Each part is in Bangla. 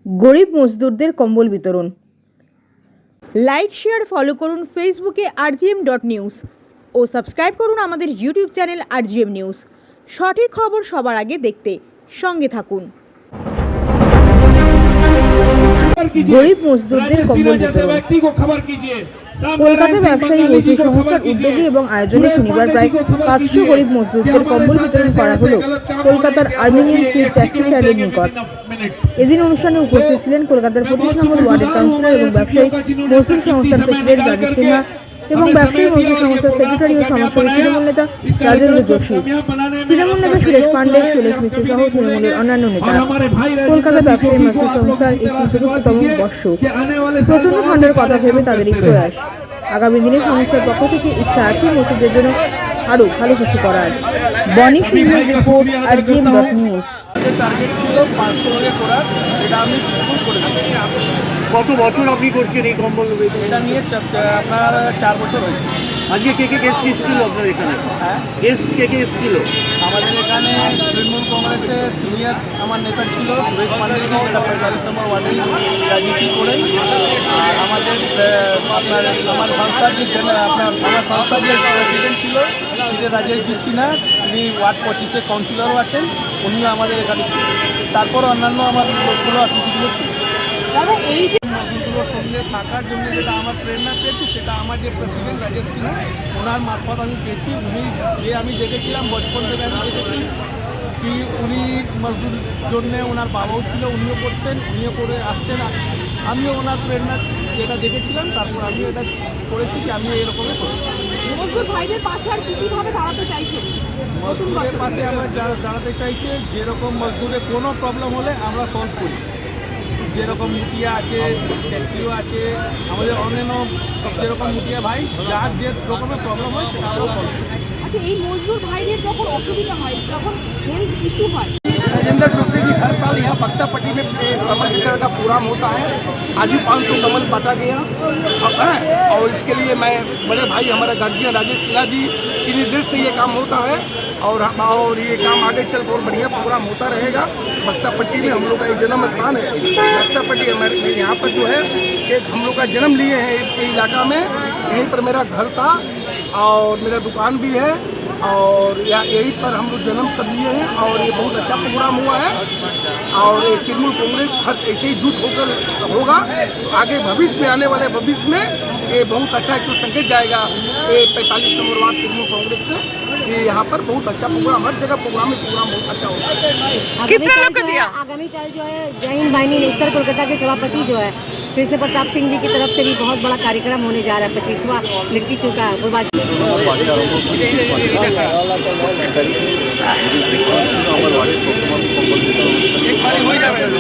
গরিব মজদুরদের কম্বল বিতরণ। লাইক শেয়ার ফলো করুন ফেসবুকে rgm.news ও সাবস্ক্রাইব করুন আমাদের ইউটিউব চ্যানেল rgm নিউজ। সঠিক খবর সবার আগে দেখতে সঙ্গে থাকুন। গরিব মজদুরদের কম্বল বিতরণ। কলকাতা ব্যবসায়ী মজদুর সংস্থার উদ্যোগে এবং আয়োজনে শনিবার প্রায় 500 গরিব মজদুরদের কম্বল বিতরণ করা হলো কলকাতার আর্মেনিয়ান স্ট্রিট ট্যাক্সি স্ট্যান্ডের নিকট। এদিন অনুষ্ঠানে উপস্থিত ছিলেন কলকাতার 25 নম্বর ওয়ার্ডের কাউন্সিলর এবং ব্যবসায়ী মজদুর সংস্থার প্রেসিডেন্ট রাজেশ সিনহা এবং ব্যবসায়ী মজদুর সংস্থার সেক্রেটারি ও সমাজসেবী তৃণমূল নেতা রাজেন্দ্র যোশী, তৃণমূল নেতা সুরেশ পান্ডে, শৈলেশ মিশ্র সহ তৃণমূলের অন্যান্য নেতা। কলকাতা ব্যবসায়ী মজদুর সংস্থার একটি চতুর্থতম বর্ষ। প্রচন্ড ঠান্ডার কথা ভেবে তাদের এই প্রয়াস। আগামী দিনে সংস্থার পক্ষ থেকে ইচ্ছা আছে মজদুরদের জন্য আরো ভালো কিছু করার। বনি সিংহের রিপোর্ট rgm.news। টার্গেট ছিল 500 করার, সেটা আমি ফুল করে দিয়েছি। কত বছর আপনি করছেন এই কম্বল? এটা নিয়ে আপনার 4 বছর হয়েছে। আজকে কে কে গেস্ট এসেছিল আপনার এখানে? হ্যাঁ, গেস্ট কে কে এসেছিল? আমাদের এখানে তৃণমূল কংগ্রেসের সিনিয়র আমার নেতা ছিল সুরেশ পান্ডে, 45 নম্বর ওয়ার্ডে রাজনীতি করে। আর আমাদের আমার সংস্থার যে প্রেসিডেন্ট ছিল সেটা রাজেশ সিনহা, তিনি ওয়ার্ড 25-এর কাউন্সিলরও আছেন, উনিও আমাদের এখানে ছিল। তারপর অন্যান্য আমার লোকগুলো অতিথিগুলো ছিল। এই যে মজদুরগুলোর সঙ্গে থাকার জন্য যেটা আমার প্রেরণা পেয়েছি, সেটা আমার যে প্রেসিডেন্ট রাজেশ সিনহা, ওনার মারফত আমি পেয়েছি। উনি যে আমি দেখেছিলাম বচপন থেকে আমি দেখেছি কি উনি মজদুর জন্যে ওনার বাবাও ছিল, উনিও করতেন, উনিও করে আসছেন। আমিও ওনার প্রেরণা যেটা দেখেছিলাম, তারপর আমিও এটা করেছি কি আমি এরকমই করি। মজদুর ভাইদের পাশে আর কীভাবে দাঁড়াতে চাইছে? মজদুরের পাশে আমরা দাঁড়াতে চাইছে, যেরকম মজদুরের কোনো প্রবলেম হলে আমরা সলভ করি। যেরকম মুটিয়া আছে, ট্যাক্সিও আছে, আমাদের অন্যান্য যেরকম মুটিয়া ভাই যার যে রকমের প্রবলেম হয় সেটা আমরা সলভ করি। আচ্ছা, এই মজদুর ভাইদের যখন অসুবিধা হয়, যখন হেলথ ইস্যু হয়, राजेंद्र जोशी जी हर साल यहाँ बक्सा पट्टी में कमल वितरण का प्रोग्राम होता है। आज भी 500 कमल बांटा गया और इसके लिए मैं बड़े भाई हमारे गार्जियन राजेश सिन्हा जी के निर्देश से ये काम होता है और ये काम आगे चल और बढ़िया प्रोग्राम होता रहेगा। बक्सा पट्टी में हम लोग का एक जन्म स्थान है। बक्सा पट्टी हमारे यहाँ पर जो है एक हम लोग का जन्म लिए हैं इस इलाका में। यहीं पर मेरा घर था और मेरा दुकान भी है और यहीं पर हम लोग जन्म सब लिए हैं और ये बहुत अच्छा प्रोग्राम हुआ है। और ये तृणमूल कांग्रेस हर ऐसे ही जुट होकर होगा। आगे भविष्य में, आने वाले भविष्य में ये बहुत अच्छा एक संकेत जाएगा। ये 45 नंबर वार्ड तृणमूल कांग्रेस से ये यहाँ पर बहुत अच्छा प्रोग्राम, हर जगह प्रोग्राम बहुत अच्छा होता है। आगामी कल जो है जय हिंद वाहिनी उत्तर कोलकाता के सभापति जो है कृष्ण प्रताप सिंह जी की तरफ से भी बहुत बड़ा कार्यक्रम होने जा रहा है। 25वां लिट्टी चोखा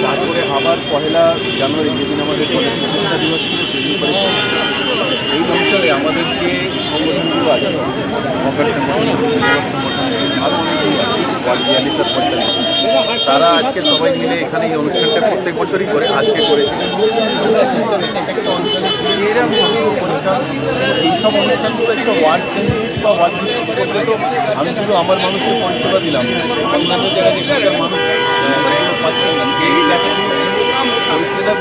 তারপরে আবার 1 জানুয়ারি যেদিন আমাদের প্রতিষ্ঠা দিবস ছিল সেদিন করে এই অঞ্চলে আমাদের যে সংগঠনগুলো আছে, মকর সংগঠন, আরও অনেকগুলো আছে, ওয়ার্ড 42 আর 45, তারা আজকে সবাই মিলে এখানে এই অনুষ্ঠানটা প্রত্যেক বছরই করে, আজকে করেছিলেন। একটা অঞ্চলে এরকম এইসব অনুষ্ঠানগুলো একটা ওয়ার্ড কেন্দ্রিক বা ওয়ার্ড ভিত্তিক করলে তো আমি শুধু আমার মানুষকে পরিষেবা দিলাম, অন্যান্য জায়গায় যেখানকার মানুষ পাচ্ছেন না সেই জায়গায় পরিষেবা কোনো অসুবিধা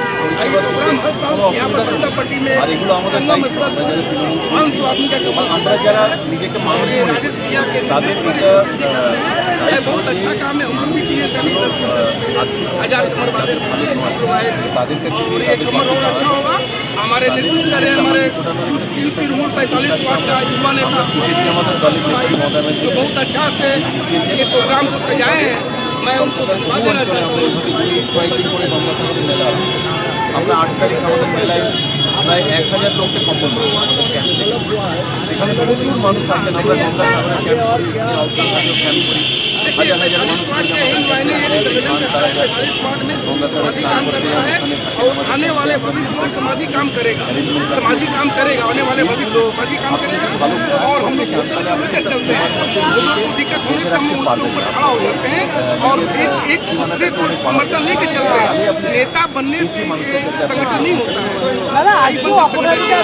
নেই। আর এগুলো আমাদের দায়িত্ব। আমরা যারা নিজেকে মানুষ মনে করি তাদের এটা তাদের কাছে আমাদের দলের কয়েকদিন করে গঙ্গাসাগরের মেলা, আমরা 8 তারিখ আমাদের মেলায় প্রায় 1000 লোককে কম্বল দেবো আমাদের ক্যাম্প থেকে। সেখানে প্রচুর মানুষ আসেন। আমরা গঙ্গাসাগরের ক্যাম্প করি, আউটডোর ক্যাম্প করি, হাজার হাজার মানুষ गंगासागर स्नान करते हैं। आने वाले भविष्य में सामाजिक काम करेगा, सामाजिक काम करेगा, आने वाले भविष्य में सामाजिक काम करेगा। और हम लोग मिलकर चलते हैं, दिक्कत होने से हम उसके ऊपर खड़ा हो जाते हैं और एक दूसरे को समर्थन लेके चलते हैं। नेता बनने से संगठन नहीं होता है।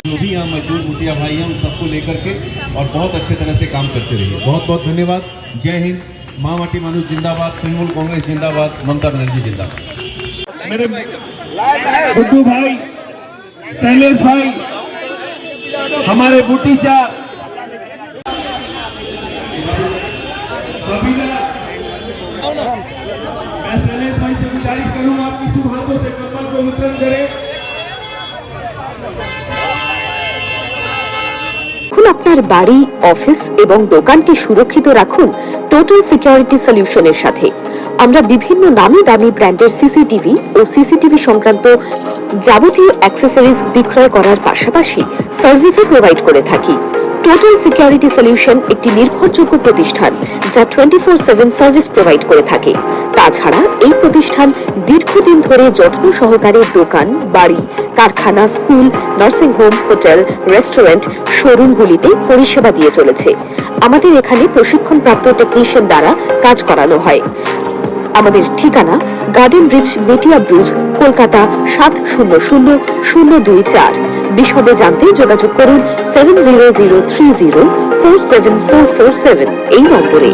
जो भी यहाँ मजदूर मुटिया भाई हैं उन सबको लेकर के और बहुत अच्छे तरह से काम करते रहिए। बहुत बहुत धन्यवाद। जय हिंद। माँ माटी मानुष जिंदाबाद, तृणमूल कांग्रेस जिंदाबाद, ममता बनर्जी जिंदाबाद। गुड्डू भाई, शैलेश भाई, हमारे बुटी चा मैं शैलेश भाई से गुजारिश करूंगा आपकी शुभ हाथों से कम्बल को वितरण करें। এখন আপনার বাড়ি, অফিস এবং দোকানকে সুরক্ষিত রাখুন টোটাল সিকিউরিটি সলিউশনের সাথে। আমরা বিভিন্ন নামি দামি ব্র্যান্ডের সিসিটিভি ও সিসিটিভি সংক্রান্ত যাবতীয় অ্যাক্সেসরিজ বিক্রয় করার পাশাপাশি সার্ভিসও প্রোভাইড করে থাকি। টোটাল সিকিউরিটি সলিউশন একটি নির্ভরযোগ্য প্রতিষ্ঠান যা 24/7 সার্ভিস প্রোভাইড করে থাকে। তাছাড়া এই প্রতিষ্ঠান দীর্ঘদিন ধরে যত্ন সহকারে দোকান, বাড়ি, কারখানা, school, nursing home, hotel, restaurant, শোরুমগুলিতে পরিষেবা দিয়ে চলেছে। আমাদের এখানে প্রশিক্ষণপ্রাপ্ত টেকনিশিয়ান দ্বারা কাজ করানো হয়। আমাদের ঠিকানা গার্ডেন রিচ, মেটিয়া ব্রুজ, কলকাতা 700024। বিশদে জানতে যোগাযোগ করুন 7003047447 এই নম্বরে।